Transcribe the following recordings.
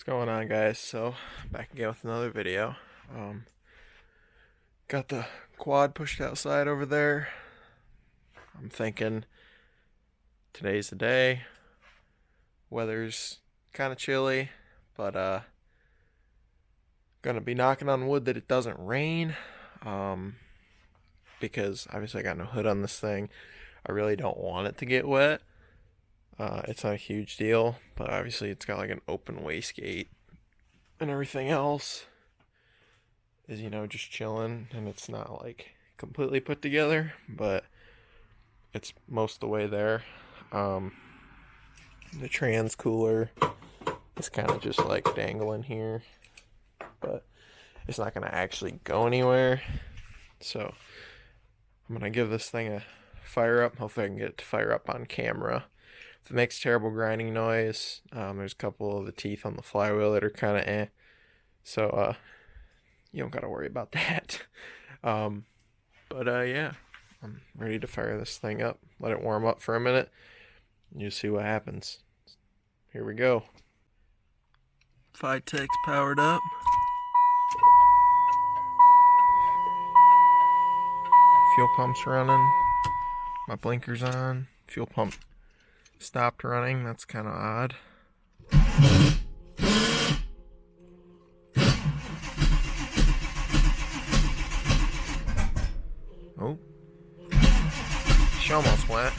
Going on, guys? So back again with another video. Got the quad pushed outside over there. I'm thinking today's the day. Weather's kind of chilly, but gonna be knocking on wood that it doesn't rain, because obviously I got no hood on this thing. I really don't want it to get wet. It's not a huge deal, but obviously it's got like an open wastegate, and everything else is, just chilling, and it's not like completely put together, but it's most of the way there. The trans cooler is kind of just like dangling here, but it's not going to actually go anywhere. So I'm going to give this thing a fire up. Hopefully I can get it to fire up on camera. If it makes terrible grinding noise, there's a couple of the teeth on the flywheel that are kind of so you don't got to worry about that. Yeah, I'm ready to fire this thing up, let it warm up for a minute, and you see what happens. Here we go. FiTech's powered up. Fuel pump's running. My blinker's on. Fuel pump stopped running. That's kind of odd. Oh. She almost went.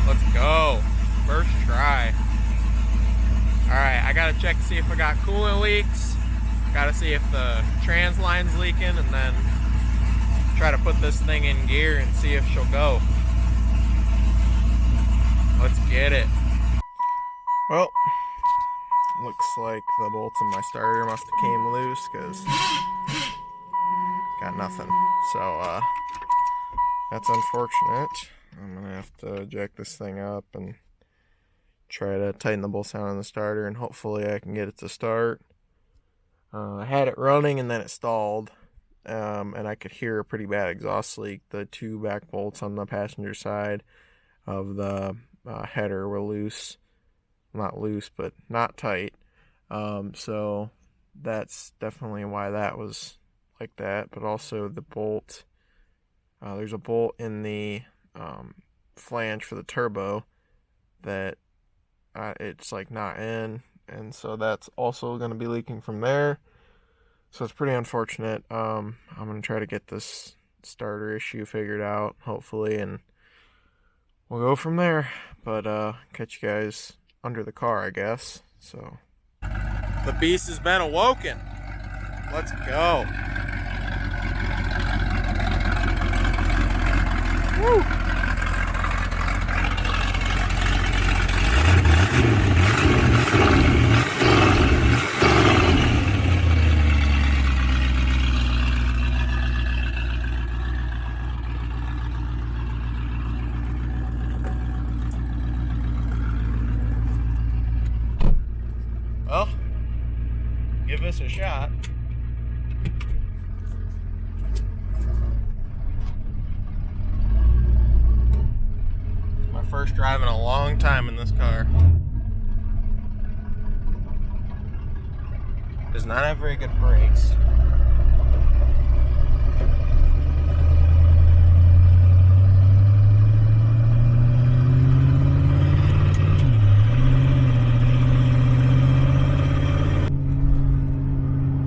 Let's go. First try. Alright, I gotta check to see if I got coolant leaks. Gotta see if the trans line's leaking, and then try to put this thing in gear and see if she'll go. Let's get it. Well, looks like the bolts in my starter must have came loose, because got nothing. So, that's unfortunate. I'm gonna have to jack this thing up and try to tighten the bolts down on the starter, and hopefully I can get it to start. I had it running and then it stalled, and I could hear a pretty bad exhaust leak. The two back bolts on the passenger side of the header were loose. Not loose, but not tight. So that's definitely why that was like that. But also the bolt, there's a bolt in the flange for the turbo that it's like not in, and so that's also going to be leaking from there. So it's pretty unfortunate. I'm going to try to get this starter issue figured out, hopefully, and we'll go from there. But catch you guys under the car, I guess. So the beast has been awoken. Let's go. Woo! Well, give this a shot. It's my first drive in a long time in this car. Does not have very good brakes.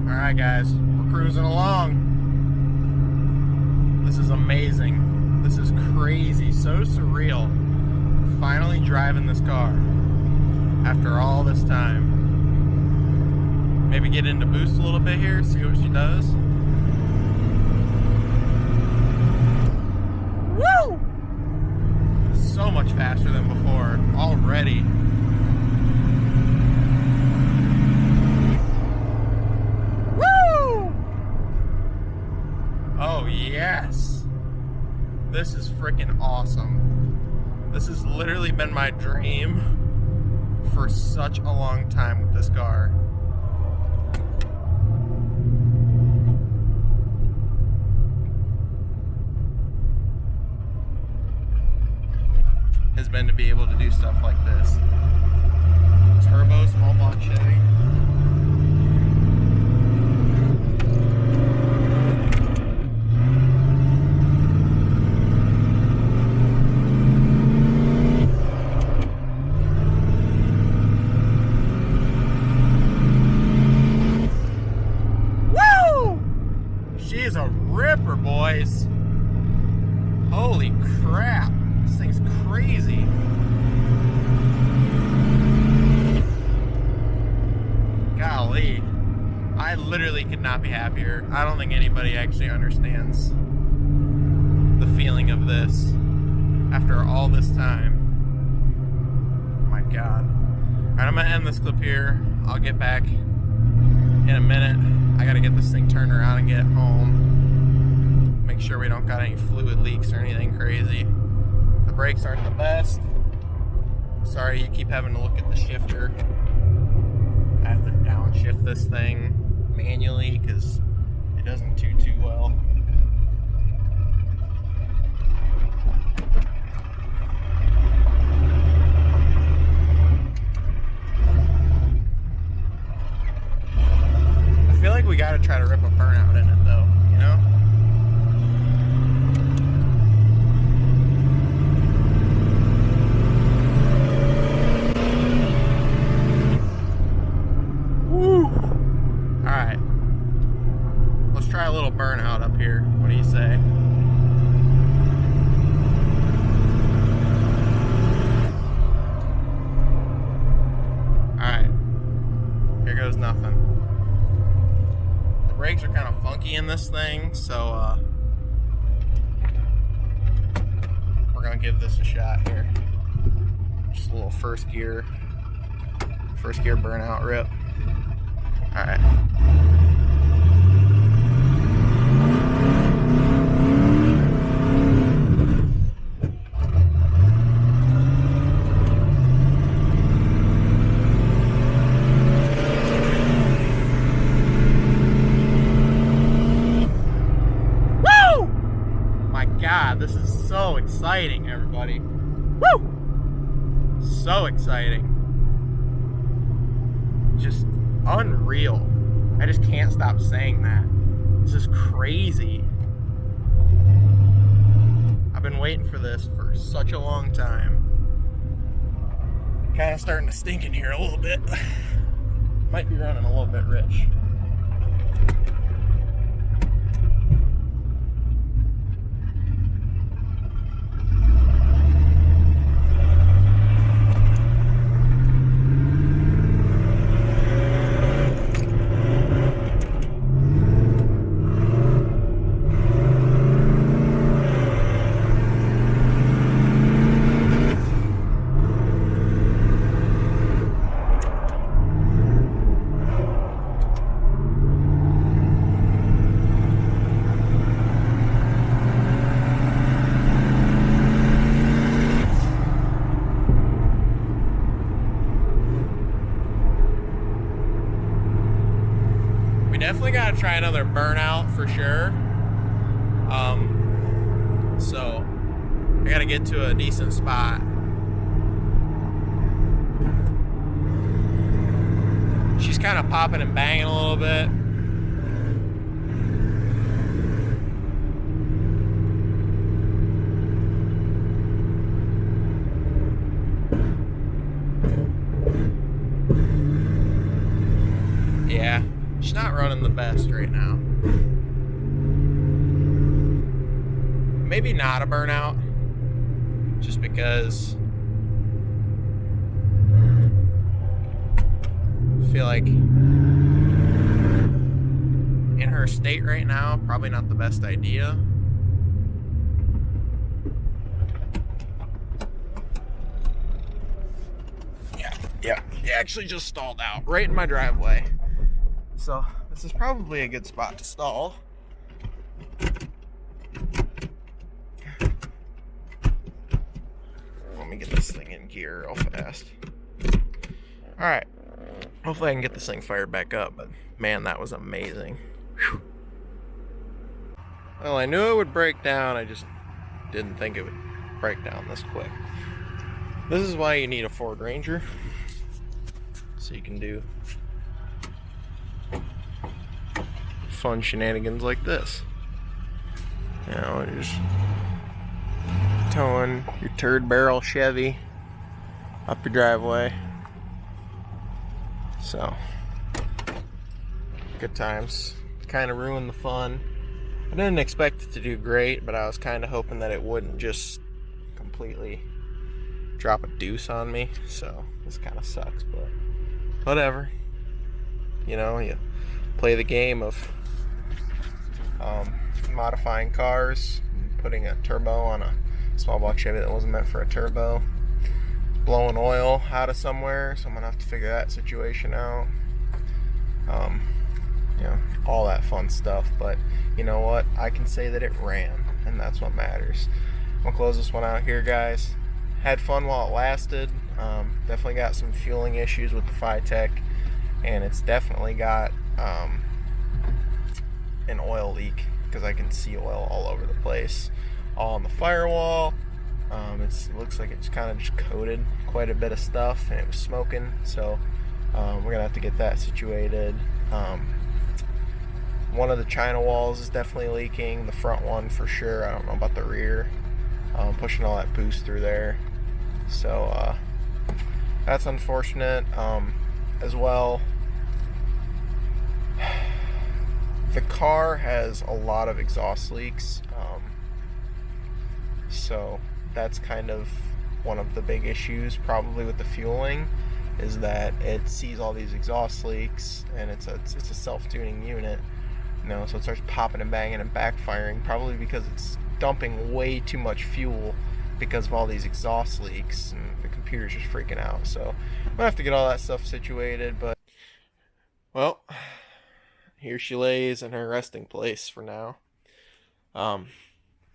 Alright guys, we're cruising along. This is amazing. This is crazy, so surreal. Finally driving this car after all this time. Maybe get into boost a little bit here, see what she does. Woo! So much faster than before already. Oh yes, this is freaking awesome. This has literally been my dream for such a long time with this car. has been to be able to do stuff like this. Turbo small block Chevy. She's a ripper, boys. Holy crap. This thing's crazy. Golly. I literally could not be happier. I don't think anybody actually understands the feeling of this after all this time. Oh my God. Alright, I'm gonna end this clip here. I'll get back in a minute. I gotta get this thing turned around and get home. Make sure we don't got any fluid leaks or anything crazy. The brakes aren't the best. Sorry you keep having to look at the shifter. I have to downshift this thing manually because it doesn't do too well. I feel like we gotta try to rip a burnout in it though, you know? Woo! Alright. Let's try a little burnout up here. What do you say? Alright. Here goes nothing. Brakes are kind of funky in this thing, so we're gonna give this a shot here. Just a little first gear burnout rip. All right. God, this is so exciting, everybody. Woo! So exciting. Just unreal. I just can't stop saying that. This is crazy. I've been waiting for this for such a long time. Kind of starting to stink in here a little bit. Might be running a little bit rich. Definitely gotta try another burnout for sure. So I gotta get to a decent spot. She's kind of popping and banging a little bit. Yeah. She's not running the best right now. Maybe not a burnout, just because I feel like in her state right now, probably not the best idea. Yeah, it actually just stalled out right in my driveway. So this is probably a good spot to stall. Let me get this thing in gear real fast. Alright. Hopefully I can get this thing fired back up, but man, that was amazing. Whew. Well, I knew it would break down, I just didn't think it would break down this quick. This is why you need a Ford Ranger, so you can do fun shenanigans like this. You know, you're just towing your turd barrel Chevy up your driveway. So, good times. Kind of ruined the fun. I didn't expect it to do great, but I was kind of hoping that it wouldn't just completely drop a deuce on me. So, this kind of sucks, but whatever. You know, you play the game of modifying cars, putting a turbo on a small block Chevy that wasn't meant for a turbo, blowing oil out of somewhere, so I'm gonna have to figure that situation out. You know, all that fun stuff, but you know what? I can say that it ran, and that's what matters. I'm gonna close this one out here, guys. Had fun while it lasted. Definitely got some fueling issues with the FiTech, and it's definitely got an oil leak, because I can see oil all over the place, all on the firewall. It looks like it's kind of just coated quite a bit of stuff, and it was smoking, so we're gonna have to get that situated. One of the China walls is definitely leaking, the front one for sure. I don't know about the rear. Pushing all that boost through there, so that's unfortunate. As well, the car has a lot of exhaust leaks, so that's kind of one of the big issues probably with the fueling, is that it sees all these exhaust leaks, and it's a self-tuning unit, you know, so it starts popping and banging and backfiring, probably because it's dumping way too much fuel because of all these exhaust leaks, and the computer's just freaking out. So I'm gonna have to get all that stuff situated, but well, here she lays in her resting place for now.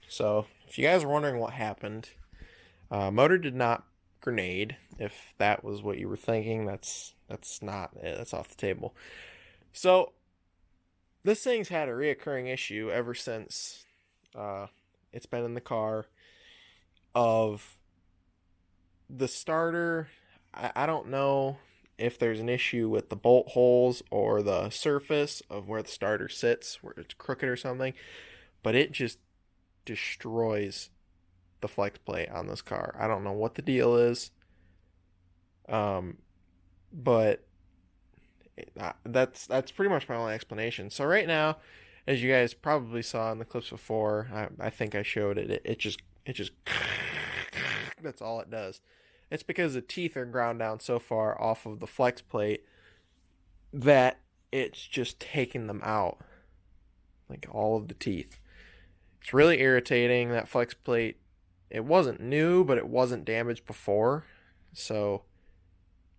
So if you guys are wondering what happened, motor did not grenade. If that was what you were thinking, that's not it. That's off the table. So this thing's had a reoccurring issue ever since it's been in the car, of the starter. I don't know if there's an issue with the bolt holes or the surface of where the starter sits, where it's crooked or something, but it just destroys the flex plate on this car. I don't know what the deal is, but that's pretty much my only explanation. So right now, as you guys probably saw in the clips before, I think I showed it. It just that's all it does. It's because the teeth are ground down so far off of the flex plate that it's just taking them out, like all of the teeth. It's really irritating. That flex plate, it wasn't new, but it wasn't damaged before, so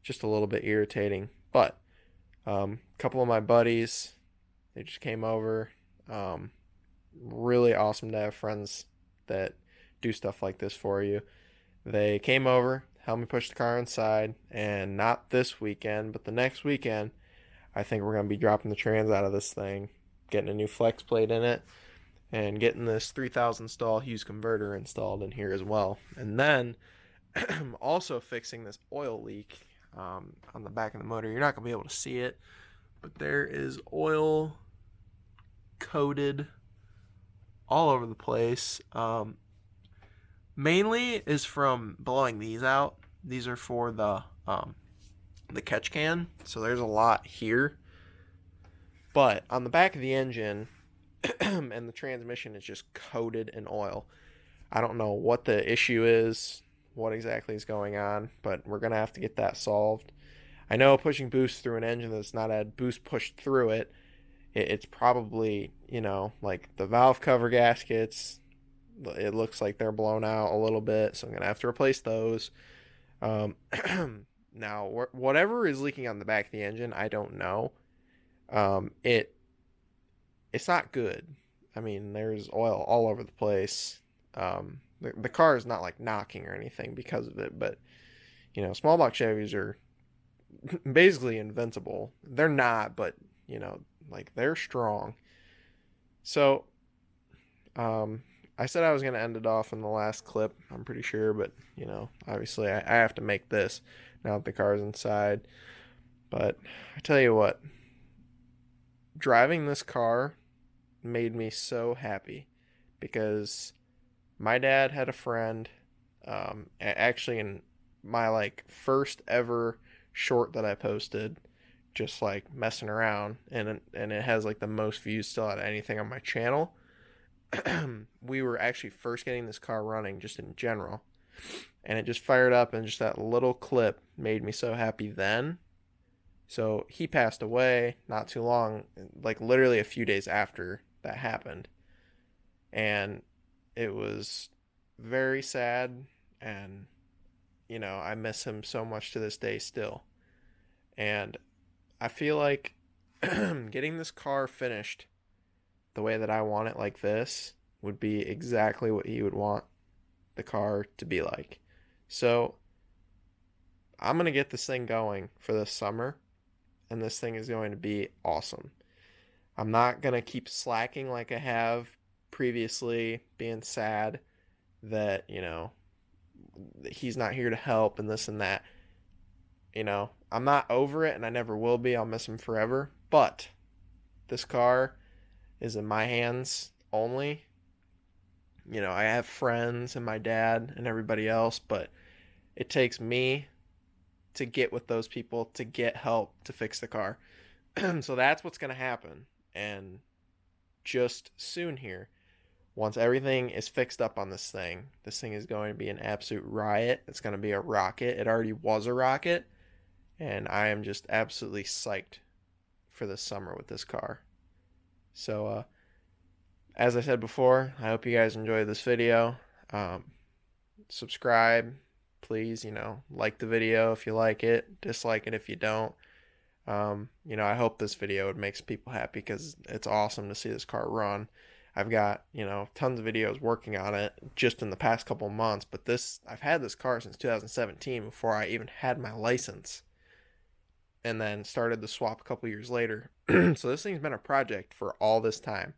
just a little bit irritating. But a couple of my buddies, they just came over. Really awesome to have friends that do stuff like this for you. They came over, helped me push the car inside, and not this weekend, but the next weekend, I think we're going to be dropping the trans out of this thing, getting a new flex plate in it, and getting this 3000 stall Hughes converter installed in here as well. And then also fixing this oil leak on the back of the motor. You're not going to be able to see it, but there is oil coated all over the place. Mainly is from blowing these out. These are for the catch can, so there's a lot here. But on the back of the engine and the transmission is just coated in oil. I don't know what the issue is, what exactly is going on, but we're going to have to get that solved. I know pushing boost through an engine that's not had boost pushed through it, it's probably, you know, like the valve cover gaskets, it looks like they're blown out a little bit, so I'm going to have to replace those. Now, whatever is leaking on the back of the engine, I don't know. It's not good. I mean, there's oil all over the place. The car is not like knocking or anything because of it, but you know, small block Chevys are basically invincible. They're not, but you know, like they're strong. So, I said I was going to end it off in the last clip, I'm pretty sure, but, obviously I have to make this now that the car's inside. But I tell you what, driving this car made me so happy because my dad had a friend, actually in my first ever short that I posted, just messing around, and it has the most views still out of anything on my channel. We were actually first getting this car running just in general, and it just fired up, and just that little clip made me so happy then. So he passed away not too long, literally a few days after that happened. And it was very sad, and I miss him so much to this day still. And I feel like getting this car finished the way that I want it, like this, would be exactly what he would want the car to be like. So I'm going to get this thing going for this summer, and this thing is going to be awesome. I'm not going to keep slacking like I have previously, being sad that, he's not here to help and this and that. I'm not over it, and I never will be. I'll miss him forever. But this car is in my hands only. I have friends and my dad and everybody else, but it takes me to get with those people to get help to fix the car. So that's what's going to happen. And just soon here, once everything is fixed up on this thing is going to be an absolute riot. It's going to be a rocket. It already was a rocket. And I am just absolutely psyched for this summer with this car. So, as I said before, I hope you guys enjoyed this video. Subscribe, please, like the video if you like it, dislike it if you don't. I hope this video makes people happy because it's awesome to see this car run. I've got, tons of videos working on it just in the past couple months, but I've had this car since 2017 before I even had my license, and then started the swap a couple years later. So this thing's been a project for all this time.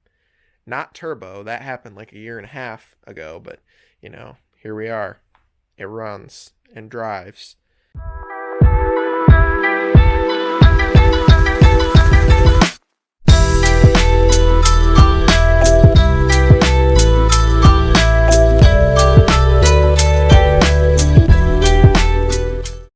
Not turbo, that happened a year and a half ago, but here we are. It runs and drives,